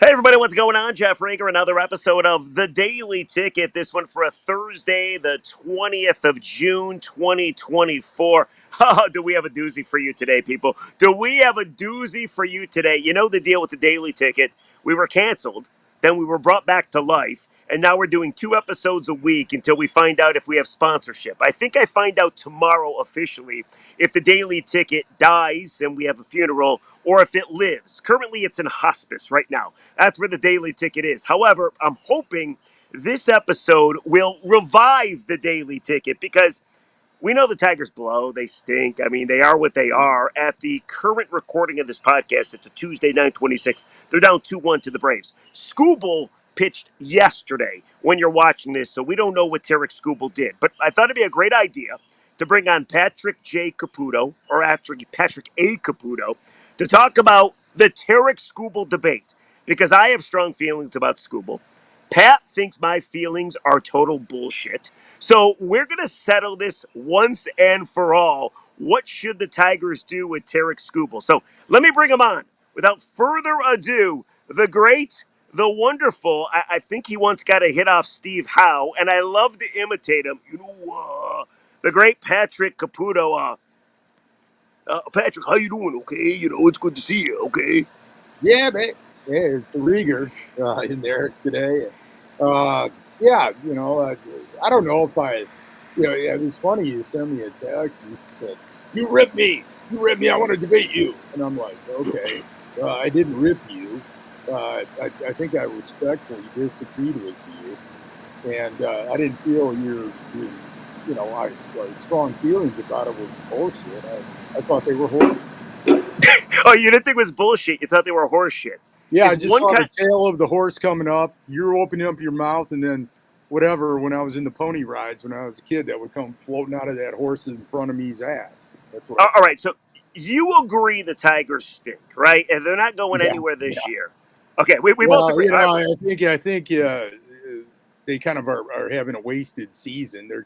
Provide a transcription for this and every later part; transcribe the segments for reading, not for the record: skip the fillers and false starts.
Hey everybody, what's going on? Jeff Rager, another episode of The Daily Ticket. This one for a Thursday, the 20th of June, 2024. Oh, do we have a doozy for you today, people? Do we have a doozy for you today? You know the deal with The Daily Ticket. We were canceled, then we were brought back to life, and now we're doing 2 episodes a week until we find out if we have sponsorship. I think I find out tomorrow officially if The Daily Ticket dies and we have a funeral or if it lives. Currently, it's in hospice right now. That's where The Daily Ticket is. However, I'm hoping this episode will revive The Daily Ticket because we know the Tigers blow. They stink. I mean, they are what they are. At the current recording of this podcast, it's a Tuesday, 9/26. They're down 2-1 to the Braves. Skubal pitched yesterday when you're watching this, so we don't know what Tarik Skubal did. But I thought it'd be a great idea to bring on Patrick J. Caputo, or actually Patrick A. Caputo, to talk about the Tarik Skubal debate because I have strong feelings about Skubal. Pat thinks my feelings are total bullshit. So we're going to settle this once and for all. What should the Tigers do with Tarik Skubal? So let me bring him on. Without further ado, the great, the wonderful, I think he once got a hit off Steve Howe, and I love to imitate him. The great Patrick Caputo. Patrick, how you doing? Okay, it's good to see you. Okay. Yeah, man. Yeah, it's the Rieger in there today. I don't know if it was funny. You sent me a text and you said, "You ripped me. You ripped me. I want to debate you." And I'm like, okay, I didn't rip you. I think I respectfully disagreed with you, and I didn't feel your strong feelings about it was bullshit. I thought they were horse. Oh, you didn't think it was bullshit. You thought they were horse shit. Yeah, I just saw the tail of the horse coming up. You're opening up your mouth, and then whatever. When I was in the pony rides when I was a kid, that would come floating out of that horse in front of me's ass. That's what. All right, so you agree the Tigers stink, right? And they're not going anywhere this year. Okay, we both agree. I think they kind of are having a wasted season.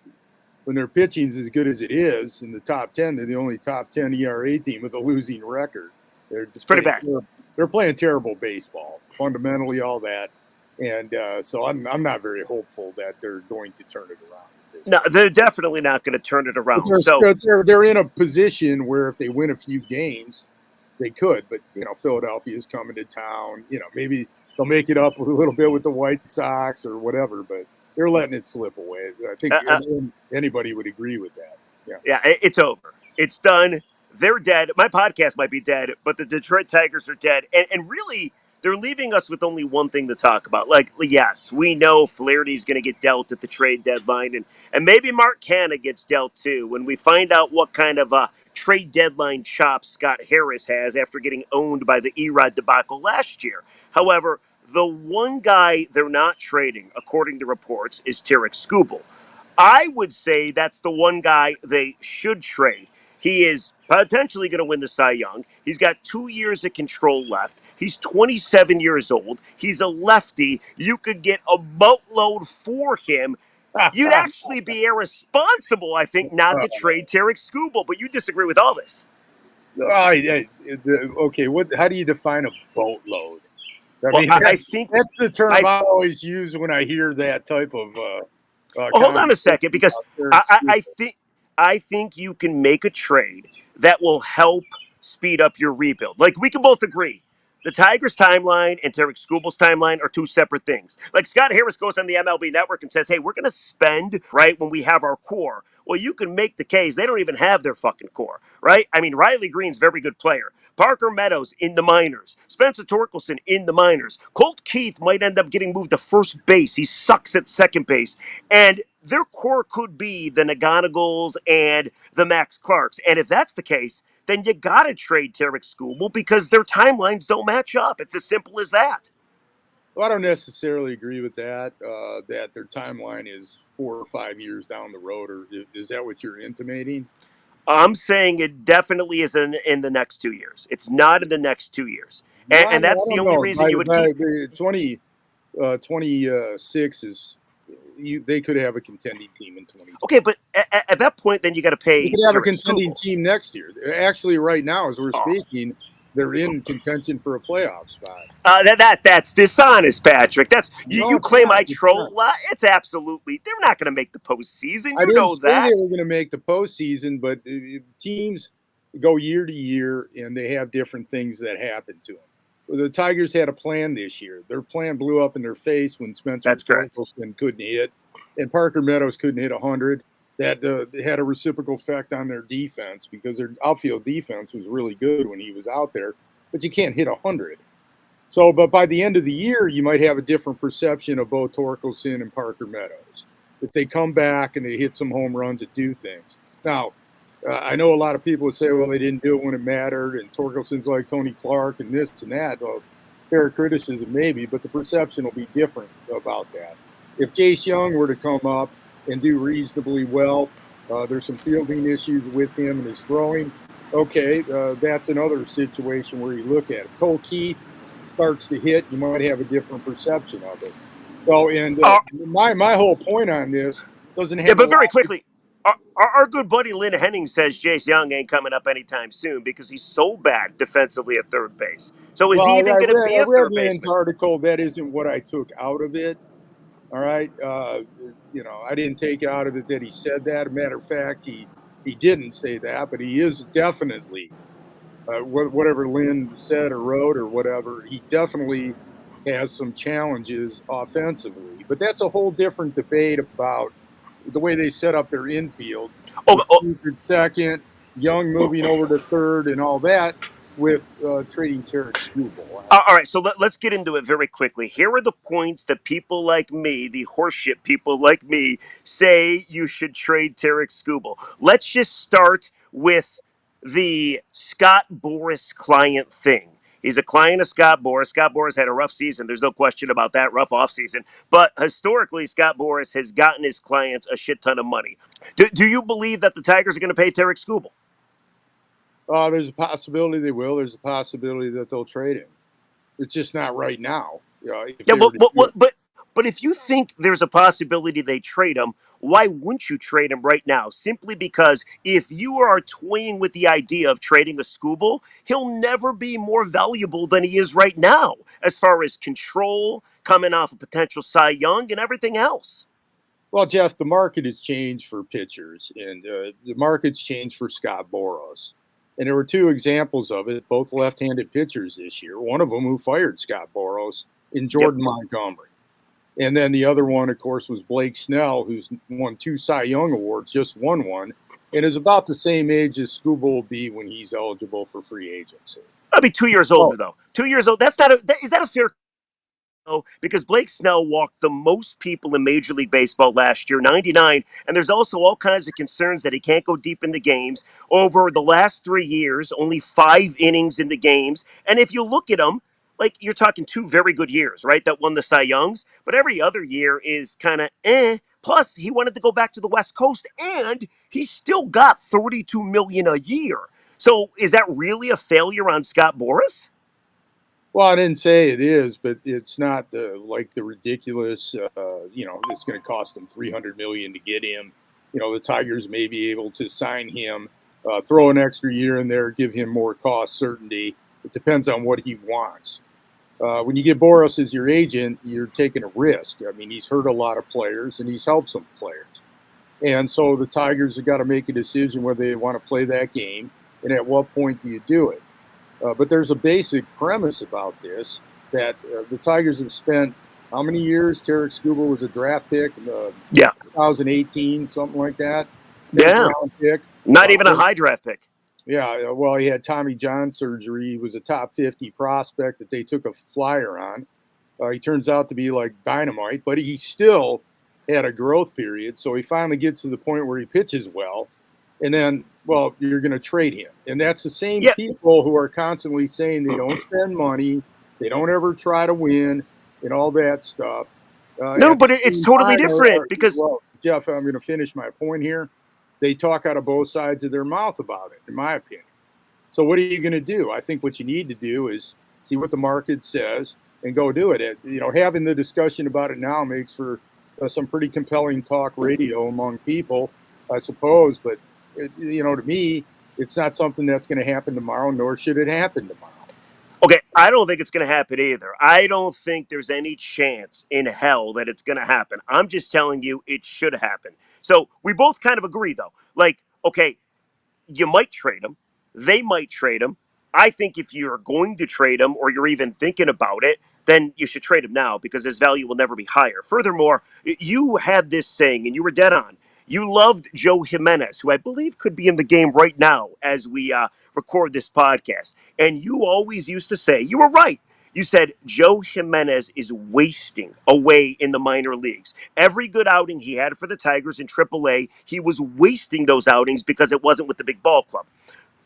When their pitching's as good as it is in the top 10, they're the only top 10 ERA team with a losing record. It's pretty bad. They're playing terrible baseball, fundamentally, all that. And so I'm not very hopeful that they're going to turn it around. No, they're definitely not going to turn it around. They're in a position where if they win a few games, they could. But, Philadelphia's coming to town. Maybe they'll make it up a little bit with the White Sox or whatever. But they're letting it slip away. I think anybody would agree with that. Yeah, it's over. It's done. They're dead. My podcast might be dead, but the Detroit Tigers are dead. And really, they're leaving us with only one thing to talk about. Like, yes, we know Flaherty's going to get dealt at the trade deadline, and maybe Mark Canha gets dealt too when we find out what kind of trade deadline chops Scott Harris has after getting owned by the Erod debacle last year. However, the one guy they're not trading, according to reports, is Tarik Skubal. I would say that's the one guy they should trade. He is potentially going to win the Cy Young. He's got 2 years of control left. He's 27 years old. He's a lefty. You could get a boatload for him. You'd actually be irresponsible, I think, not to trade Tarik Skubal, but you disagree with all this. Okay, how do you define a boatload? I think that's the term I always use when I hear that type of. Hold on a second, because I think you can make a trade that will help speed up your rebuild. Like, we can both agree, the Tigers' timeline and Tarik Skubal's timeline are two separate things. Like, Scott Harris goes on the MLB Network and says, hey, we're going to spend, right, when we have our core. Well, you can make the case they don't even have their fucking core, right? I mean, Riley Green's a very good player. Parker Meadows in the minors. Spencer Torkelson in the minors. Colt Keith might end up getting moved to first base. He sucks at second base. And their core could be the Naganagals and the Max Clarks. And if that's the case, then you got to trade Tarik Skubal because their timelines don't match up. It's as simple as that. Well, I don't necessarily agree with that, that their timeline is 4 or 5 years down the road. Or is that what you're intimating? I'm saying it definitely is in the next 2 years. It's not in the next 2 years. And that's the only reason you would keep... 26 is... they could have a contending team in 2020. Okay, but at that point, then you got to pay... They could have a contending team next year. Actually, right now, as we're speaking, they're in contention for a playoff spot. That's dishonest, Patrick. That's No, you it's claim not. I It's not. troll a lot. It's absolutely they're not going to make the postseason. I You didn't know say they that. were going to make the postseason, but teams go year to year and they have different things that happen to them. Well, the Tigers had a plan this year. Their plan blew up in their face when Spencer That's correct. Torkelson couldn't hit and Parker Meadows couldn't hit 100. That had a reciprocal effect on their defense because their outfield defense was really good when he was out there, but you can't hit 100. So, but by the end of the year, you might have a different perception of both Torkelson and Parker Meadows. If they come back and they hit some home runs that do things. Now, I know a lot of people would say, well, they didn't do it when it mattered, and Torkelson's like Tony Clark and this and that. Well, fair criticism maybe, but the perception will be different about that. If Jace Young were to come up and do reasonably well, there's some fielding issues with him and his throwing. Okay, that's another situation where you look at it. Cole Keith starts to hit, you might have a different perception of it. So, and my whole point on this doesn't Yeah, have a but very lot. quickly, our good buddy Lynn Henning says Jace Young ain't coming up anytime soon because he's so bad defensively at third base. So is Well, he even going to be I a read third Lynn's baseman? article. That isn't what I took out of it. All right, I didn't take out of it that he said that. As a matter of fact, he didn't say that, but he is definitely whatever Lynn said or wrote or whatever. He definitely has some challenges offensively, but that's a whole different debate about the way they set up their infield Oh, with oh, Keith at second, Young moving over to third, and all that with trading Tarik Skubal out. all right, so let's get into it very quickly. Here are the points that people like me, the horseshit people like me, say you should trade Tarik Skubal. Let's just start with the Scott Boras client thing. He's a client of Scott Boras. Scott Boras had a rough season. There's no question about that, rough offseason. But historically, Scott Boras has gotten his clients a shit ton of money. Do you believe that the Tigers are going to pay Tarik Skubal? There's a possibility they will. There's a possibility that they'll trade him. It's just not right now. If Yeah, they were to do it. but if you think there's a possibility they trade him, why wouldn't you trade him right now? Simply because if you are toying with the idea of trading a Scooble, he'll never be more valuable than he is right now, as far as control, coming off a potential Cy Young, and everything else. Well, Jeff, the market has changed for pitchers, and the market's changed for Scott Boras. And there were two examples of it, both left-handed pitchers this year. One of them who fired Scott Boras in Yep. Jordan Montgomery. And then the other one, of course, was Blake Snell, who's won 2 Cy Young Awards, just won one, and is about the same age as Scuba will be when he's eligible for free agency. I'll be 2 years Oh, older, though. 2 years old. That's not a. Is that a fair because Blake Snell walked the most people in Major League Baseball last year, 99, and there's also all kinds of concerns that he can't go deep in the games. Over the last 3 years, only 5 innings in the games, and if you look at him, like you're talking 2 very good years, right? That won the Cy Youngs, but every other year is kind of eh. Plus, he wanted to go back to the West Coast, and he still got 32 million a year. So, is that really a failure on Scott Boras? well, I didn't say it is, but it's not like the ridiculous. It's going to cost them $300 million to get him. The Tigers may be able to sign him, throw an extra year in there, give him more cost certainty. It depends on what he wants. When you get Boras as your agent, you're taking a risk. I mean, he's hurt a lot of players and he's helped some players. And so the Tigers have got to make a decision whether they want to play that game and at what point do you do it. But there's a basic premise about this that the Tigers have spent how many years? Tarik Skubal was a draft pick in Yeah. 2018, something like that. 10th Yeah. round pick. Not even a high draft pick. Yeah, well, he had Tommy John surgery. He was a top 50 prospect that they took a flyer on. He turns out to be like dynamite, but he still had a growth period. So he finally gets to the point where he pitches well. And then, well, you're going to trade him. And that's the same Yeah. people who are constantly saying they don't spend money, they don't ever try to win, and all that stuff. No, At the but it's same totally time, different because well, Jeff, I'm going to finish my point here. They talk out of both sides of their mouth about it, in my opinion. So what are you going to do? I think what you need to do is see what the market says and go do it. Having the discussion about it now makes for some pretty compelling talk radio among people, I suppose. But to me, it's not something that's going to happen tomorrow, nor should it happen tomorrow. Okay, I don't think it's going to happen either. I don't think there's any chance in hell that it's going to happen. I'm just telling you it should happen. So we both kind of agree, though. Like, okay, you might trade him. They might trade him. I think if you're going to trade him or you're even thinking about it, then you should trade him now because his value will never be higher. Furthermore, you had this saying, and you were dead on. You loved Joe Jimenez, who I believe could be in the game right now as we record this podcast. And you always used to say, you were right. You said Joe Jimenez is wasting away in the minor leagues. Every good outing he had for the Tigers in AAA, he was wasting those outings because it wasn't with the big ball club.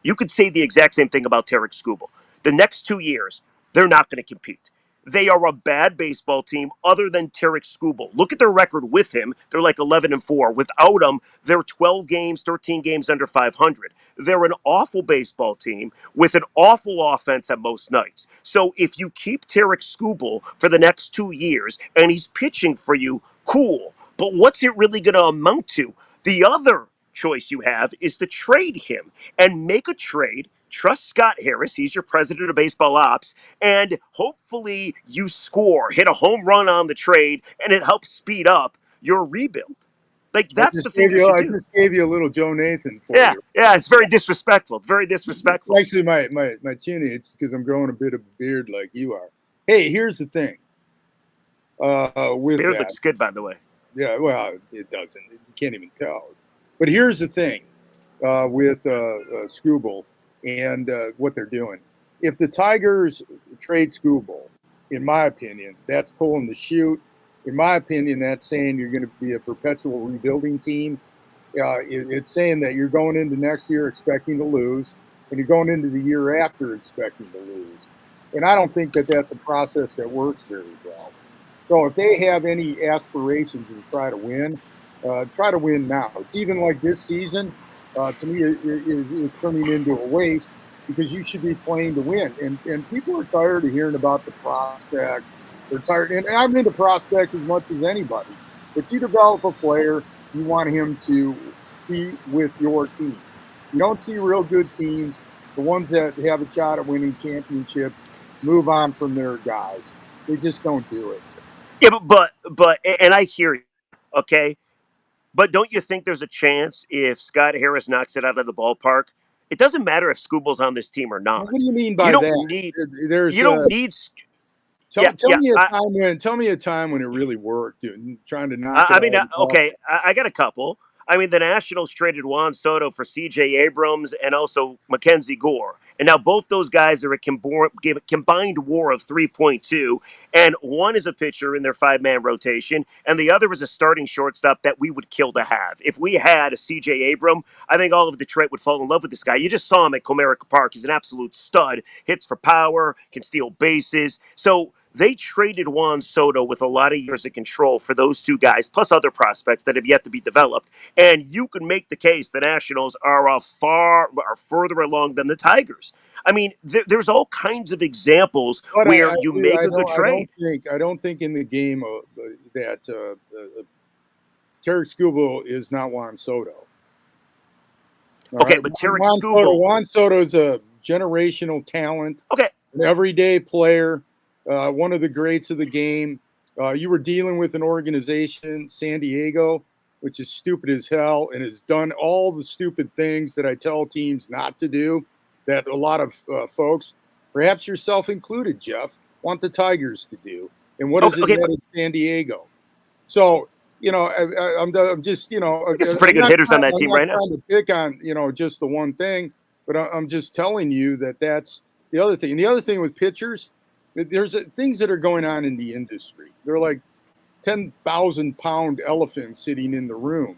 You could say the exact same thing about Tarik Skubal. The next 2 years, they're not going to compete. They are a bad baseball team other than Tarik Skubal. Look at their record with him. They're like 11-4. Without him, they're 12 games, 13 games under 500. They're an awful baseball team with an awful offense at most nights. So if you keep Tarik Skubal for the next 2 years and he's pitching for you, cool. But what's it really going to amount to? The other choice you have is to trade him and make a trade. Trust Scott Harris. He's your president of baseball ops. And hopefully you score, hit a home run on the trade, and it helps speed up your rebuild. Like, that's the thing you should I do. just gave you a little Joe Nathan for Yeah, you. yeah, it's very disrespectful. Very disrespectful. Actually, my chin, it's because I'm growing a bit of a beard like you are. Hey, here's the thing. With Beard that, looks good, by the way. yeah, well, it doesn't. You can't even tell. But here's the thing with Skubal and what they're doing. If the Tigers trade Skubal, in my opinion, that's pulling the chute. In my opinion, that's saying you're going to be a perpetual rebuilding team. It's saying that you're going into next year expecting to lose, and you're going into the year after expecting to lose. And I don't think that that's a process that works very well. So if they have any aspirations to try to win now. It's even like this season, to me, is turning into a waste because you should be playing to win. And people are tired of hearing about the prospects. They're tired, and I'm into prospects as much as anybody. But you develop a player, you want him to be with your team. You don't see real good teams, the ones that have a shot at winning championships, move on from their guys. They just don't do it. Yeah, and I hear you, okay? But don't you think there's a chance if Scott Harris knocks it out of the ballpark? It doesn't matter if Scubal's on this team or What not. do you mean You by don't that? need. There's You don't need. Yeah, tell yeah. me a time when it really worked, dude. Trying to knock it I out mean, of the ball. okay, I got a couple. I mean, the Nationals traded Juan Soto for C.J. Abrams and also Mackenzie Gore. And now both those guys are a combined WAR of 3.2. And one is a pitcher in their five-man rotation, and the other is a starting shortstop that we would kill to have. If we had a C.J. Abram, I think all of Detroit would fall in love with this guy. You just saw him at Comerica Park. He's an absolute stud. Hits for power, can steal bases. So they traded Juan Soto with a lot of years of control for those two guys, plus other prospects that have yet to be developed. And you can make the case the Nationals are further along than the Tigers. I mean, there's all kinds of examples But where you make a good trade. I don't think in the game that Tarik Skubal is not Juan Soto. All Okay, right, but Tarik Skubal. Juan Soto's a generational talent, Okay, an everyday player, one of the greats of the game. You were dealing with an organization, San Diego, which is stupid as hell and has done all the stupid things that I tell teams not to do, that a lot of folks, perhaps yourself included, Jeff, want the Tigers to do. And what okay, is it okay, that but is San Diego? So, I'm just, we got some pretty good hitters on that I'm team not right now. trying to pick on, just the one thing, but I'm just telling you that that's the other thing. And the other thing with pitchers, there's things that are going on in the industry. They're like 10,000-pound elephants sitting in the room.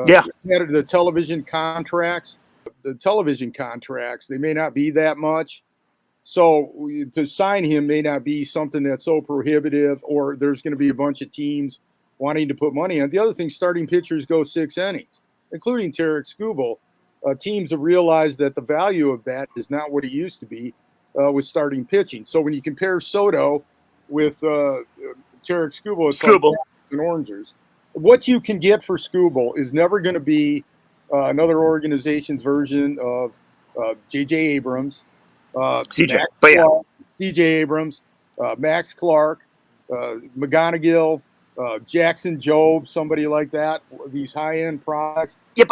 Yeah. The television contracts, they may not be that much. So to sign him may not be something that's so prohibitive, or there's going to be a bunch of teams wanting to put money on. The other thing, starting pitchers go 6 innings, including Tarik Skubal. Teams have realized that the value of that is not what it used to be with starting pitching. So when you compare Soto with Tarik Skubal, it's like Skubal. apples and oranges. What you can get for Skubal is never going to be another organization's version of J.J. Abrams, CJ. Max But yeah. Love, C.J. Abrams, Max Clark, McGonigal, Jackson Jobe, somebody like that. These high-end products. Yeah,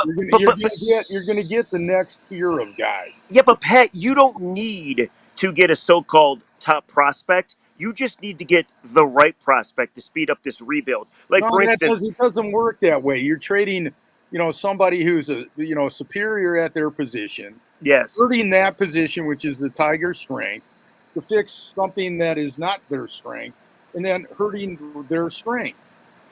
You're gonna get the next tier of guys. but Pat, you don't need to get a so-called top prospect. You just need to get the right prospect to speed up this rebuild. Like No, for instance, it doesn't work that way. You're trading, somebody who's superior at their position, yes. hurting that position, which is the Tiger's strength, to fix something that is not their strength, and then hurting their strength.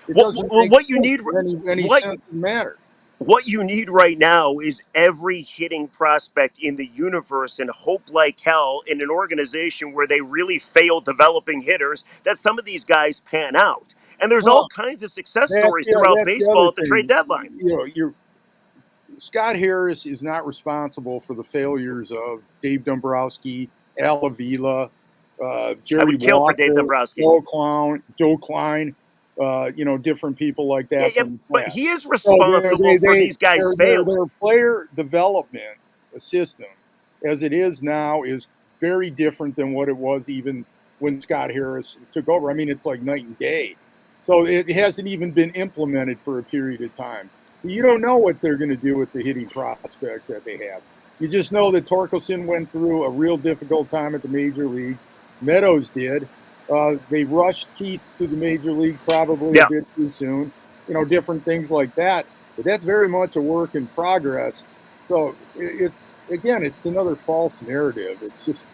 It doesn't make What you sense need, in any what sense of matter. what you need right now is every hitting prospect in the universe and hope like hell in an organization where they really fail developing hitters that some of these guys pan out. And there's all Well, kinds of success stories throughout that's the baseball other at the trade thing. deadline. You're Scott Harris is not responsible for the failures of Dave Dombrowski, Al Avila, I Jerry would kill for Dave Walker, Dombrowski. Joe Klein, different people like Yeah, that yeah, from the but past. he is So responsible for these guys failing. their player development system, as it is now, is very different than what it was even when Scott Harris took over. I mean, it's like night and day. So it hasn't even been implemented for a period of time. You don't know what they're going to do with the hitting prospects that they have. You just know that Torkelson went through a real difficult time at the major leagues. Meadows did. They rushed Keith to the major leagues probably a Yeah. bit too soon. Different things like that. But that's very much a work in progress. So it's another false narrative. It's just,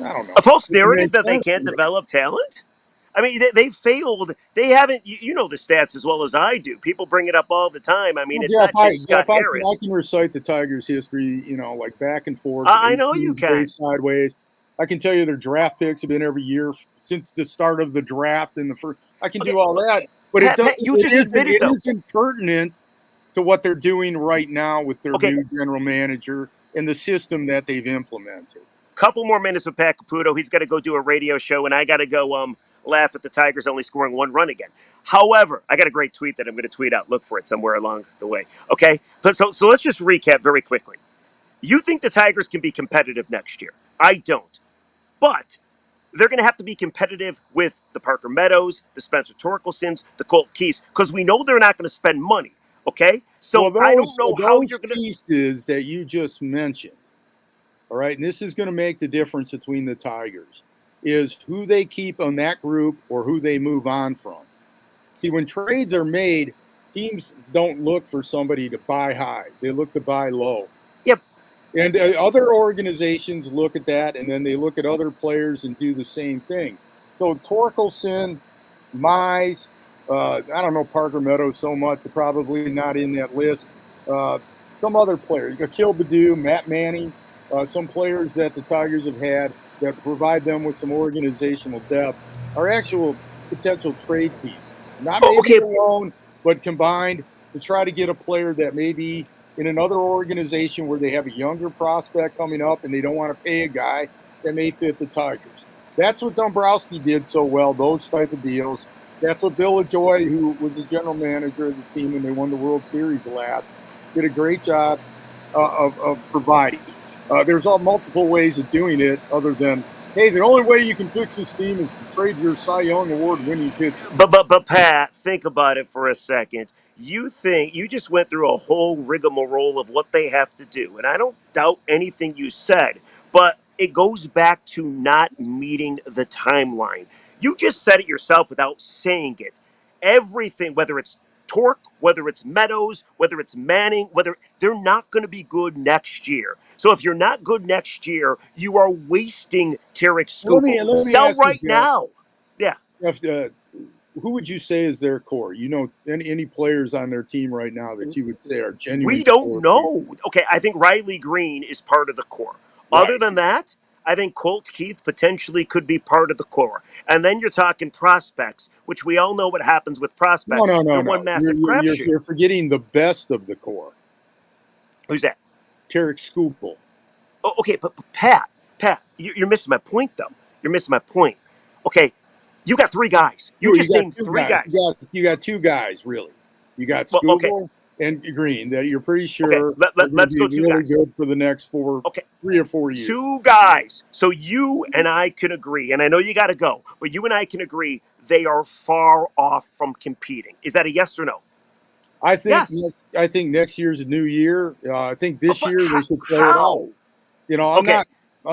I don't know. A false It doesn't narrative make that they sense to can't me. develop talent? I mean, they failed. They haven't. You know the stats as well as I do. People bring it up all the time. I mean, Well, it's not just Scott I Harris. can recite the Tigers' history, like back and forth, I know you 18s way can. sideways. I can tell you their draft picks have been every year since the start of the draft and the first. I can Okay, do all but that, but it Pat, doesn't. you just admitted It though. isn't pertinent to what they're doing right now with their Okay, new general manager and the system that they've implemented. couple more minutes with Pat Caputo. He's got to go do a radio show, and I got to go laugh at the Tigers only scoring one run again. However, I got a great tweet that I'm going to tweet out. Look for it somewhere along the way. Okay, so let's just recap very quickly. You think the Tigers can be competitive next year? I don't, but they're going to have to be competitive with the Parker Meadows, the Spencer Torkelsons, the Colt Keys, because we know they're not going to spend money. Okay, Well, so I don't know how those you're going to. pieces that you just mentioned, all right, and this is going to make the difference between the Tigers, is who they keep on that group or who they move on from. See, when trades are made, teams don't look for somebody to buy high; they look to buy low. Yep. And other organizations look at that, and then they look at other players and do the same thing. So Torkelson, Mize, I don't know Parker Meadows so much, probably not in that list. Uh, some other players, Akil Baddoo, Matt Manning, some players that the Tigers have had that provide them with some organizational depth are actual potential trade piece. Not Oh, maybe okay. alone, but combined to try to get a player that maybe in another organization where they have a younger prospect coming up and they don't want to pay a guy that may fit the Tigers. That's what Dombrowski did so well, those type of deals. That's what Bill Ajoy, who was the general manager of the team when they won the World Series last, did a great job of providing. There's all multiple ways of doing it other than, hey, the only way you can fix this team is to trade your Cy Young Award winning pitcher. But Pat, think about it for a second. You think you just went through a whole rigmarole of what they have to do, and I don't doubt anything you said, but it goes back to not meeting the timeline. You just said it yourself without saying it. Everything, whether it's Torque, whether it's Meadows, whether it's Manning, whether they're not going to be good next year. So if you're not good next year, you are wasting Tarik Skubal. Let me Sell ask you, right Jeff. now. Yeah. Jeff, who would you say is their core? Any players on their team right now that you would say are We genuine don't core pieces? know. Okay, I think Riley Green is part of the core. Other Right. than that, I think Colt Keith potentially could be part of the core. And then you're talking prospects, which we all know what happens with No, prospects. no, They're no, one no. You're massive you're you're, crapshoot. you're forgetting the best of the core. Who's that? Tarik Skubal. Oh, okay, but Pat, you're missing my point, though. You're missing my point. Okay, you got three guys. You You just got named two three guys. guys. You got two guys really. You got Well, okay, Skubal and Green, that you're pretty Okay, sure they're going to let's be go two really guys. good for the next Okay, 3 or 4 years. two guys. So you and I can agree, and I know you got to go, but you and I can agree they are far off from competing. Is that a yes or no? I think Yes. I think next year's a new year. I think this But year they should play it out. how? I'm Okay,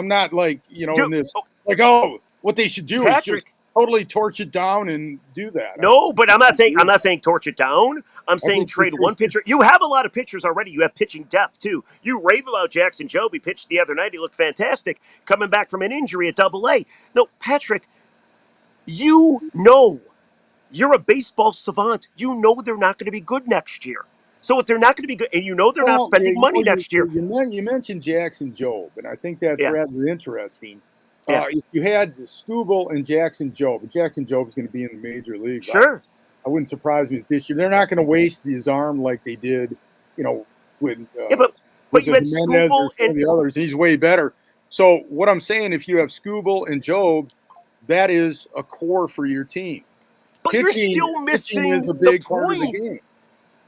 not like in do this oh, like, oh, what they should do is just Patrick. totally torch it down and do that. No, but I'm not saying torch it down. I'm I saying think they trade one pitcher. You have a lot of pitchers already. You have pitching depth too. You rave about Jackson Jobe. He pitched the other night. He looked fantastic coming back from an injury at Double A. No, Patrick, you know you're a baseball savant. You know they're not going to be good next year. So if they're not going to be good, and you know they're not Well, yeah, spending money next year, you mentioned Jackson Jobe, and I think that's yeah, rather interesting. yeah, If you had Skubal and Jackson Jobe is going to be in the major leagues. sure, I wouldn't surprise me if this year they're not going to waste his arm like they did, you know, with yeah, but was you it had Jimenez or Skubal some and of the others? He's way better. So what I'm saying, if you have Skubal and Jobe, that is a core for your team. but you're still Pitching is missing a the big part of the point. game.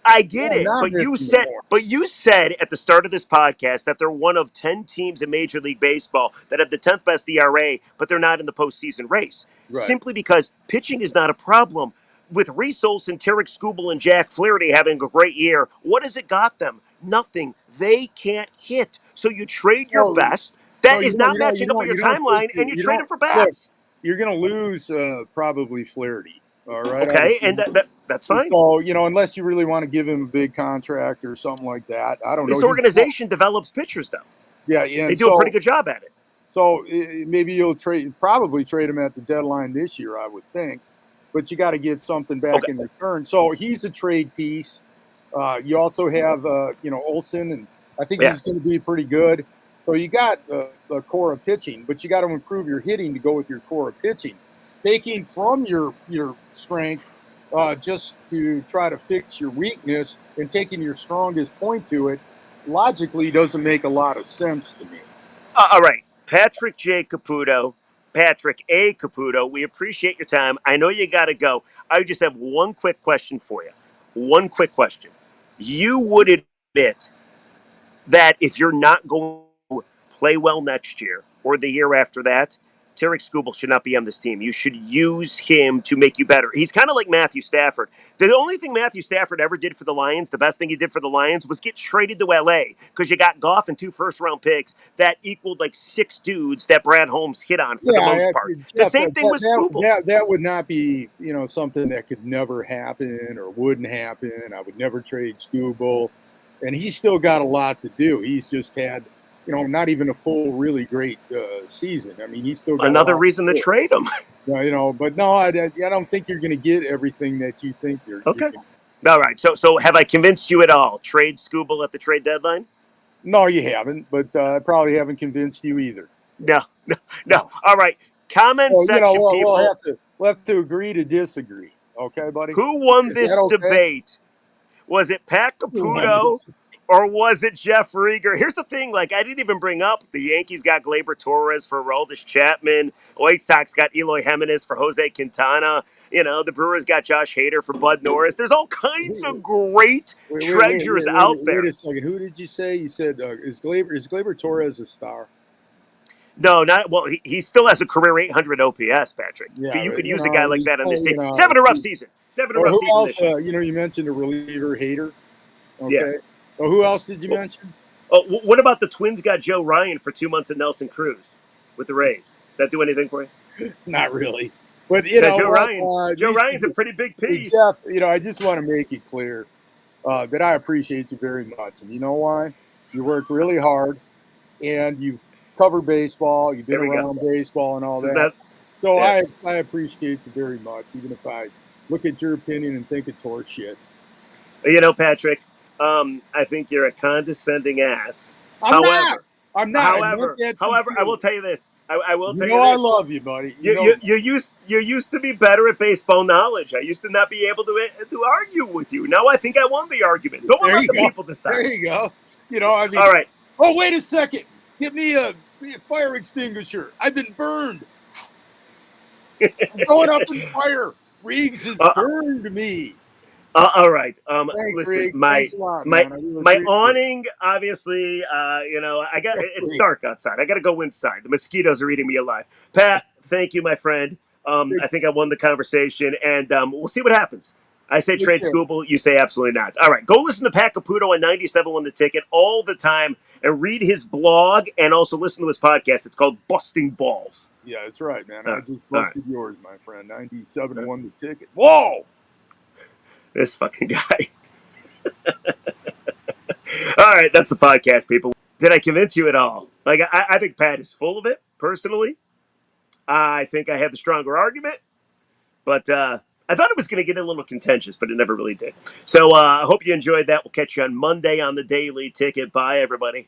I No, get I'm it, not missing the point. but you said at the start of this podcast that they're one of 10 teams in Major League Baseball that have the 10th best ERA, but they're not in the postseason race. Right. Simply because pitching is not a problem. With Reese Olson, Tarik Skubal, and Jack Flaherty having a great year, what has it got them? Nothing. They can't hit. So you trade your Well, best. no, That is not matching up with your you don't take timeline, and you you trade don't him for look. bats. You're going to lose probably Flaherty. All right, I would Okay, and think. that's fine. So unless you really want to give him a big contract or something like that, I don't know. This organization develops pitchers, though. Yeah, They and do a pretty good job at it. so maybe you'll probably trade him at the deadline this year, I would think. But you got to get something back Okay. in return. So he's a trade piece. You also have Olson, and I think he's Yes. going to be pretty good. So you got a core of pitching, but you got to improve your hitting to go with your core of pitching. Taking from your strength just to try to fix your weakness and taking your strongest point to it logically doesn't make a lot of sense to me. All right. Patrick J. Caputo, Patrick A. Caputo, we appreciate your time. I know you got to go. I just have one quick question for you. One quick question. You would admit that if you're not going to play well next year or the year after that, Tarik Skubal should not be on this team. You should use him to make you better. He's kind of like Matthew Stafford. The only thing Matthew Stafford ever did for the Lions, the best thing he did for the Lions, was get traded to LA because you got Goff and 2 first-round picks that equaled like 6 dudes that Brad Holmes hit on for the most Yeah, part. The Jeff, same thing with Skubal. that would not be something that could never happen or wouldn't happen. I would never trade Skubal, and he's still got a lot to do. He's just had not even a full really great season. I mean, he's still got a Another lot reason to to do. trade him. But no, I don't think you're going to get everything that you think you're Okay. going. All right. So have I convinced you at all? Trade Skubal at the trade deadline? No, you haven't, but I probably haven't convinced you either. No, no, no. No. All right. Comment Well, section, people. we'll have to agree to disagree. Okay, buddy? Who won Is that this okay? debate? Was it Pat Who won Caputo this? or was it Jeff Rieger? Here's the thing: like I didn't even bring up the Yankees got Gleyber Torres for Aroldis Chapman. White Sox got Eloy Jimenez for Jose Quintana. The Brewers got Josh Hader for Bud Norris. There's all kinds of great treasures out Wait there. a second. Who did you say? You said is Gleyber Torres a star? No, not well. He still has a career 800 OPS, Patrick. Yeah, You could use a guy like he's that on this playing. team. He's having a rough season. He's having a Or rough who season else? this year. You mentioned a reliever, Hater. Yeah. Okay. Oh, who else did you Well, mention? what about the Twins got Joe Ryan for 2 months at Nelson Cruz with the Rays? That do anything for you? Not really. But Yeah, Joe what? Ryan. Joe Ryan's a pretty big Hey, piece. Jeff, I just want to make it clear that I appreciate you very much. And you know why? You work really hard and you've covered baseball. You've been There we go. around baseball and all This is that. not. So Yes. I appreciate you very much, even if I look at your opinion and think it's horse shit. Patrick, I think you're a condescending ass. I'm not. However, I'm not. I meant however, that however, I will sincerely. tell you this. I will You tell know you I this. love you, buddy. You used to be better at baseball knowledge. I used to not be able to argue with you. Now I think I won the argument. But we'll There let you the go. people decide. There you go. All right. Oh, wait a second. Give me a fire extinguisher. I've been burned. I'm going up in fire. Riggs has burned me. All right. Thanks, Listen, Freak. my Thanks a lot, my man. I really my appreciate it. awning, obviously, I got Yeah, it's Freak. dark outside. I got to go inside. The mosquitoes are eating me alive. Pat, thank you, my friend. Take, I think I won the conversation, and we'll see what happens. I say take trade care. Skubal. You say absolutely not. All right, go listen to Pat Caputo on 97 on the ticket all the time, and read his blog, and also listen to his podcast. It's called Busting Balls. Yeah, that's right, man. All I right. just All right. busted yours, my friend. 97 won the ticket. Whoa! This fucking guy. All right, that's the podcast, people. Did I convince you at all? Like, I think Pat is full of it, personally. I think I had the stronger argument, but I thought it was going to get a little contentious, but it never really did. So I hope you enjoyed that. We'll catch you on Monday on the Daily Ticket. Bye, everybody.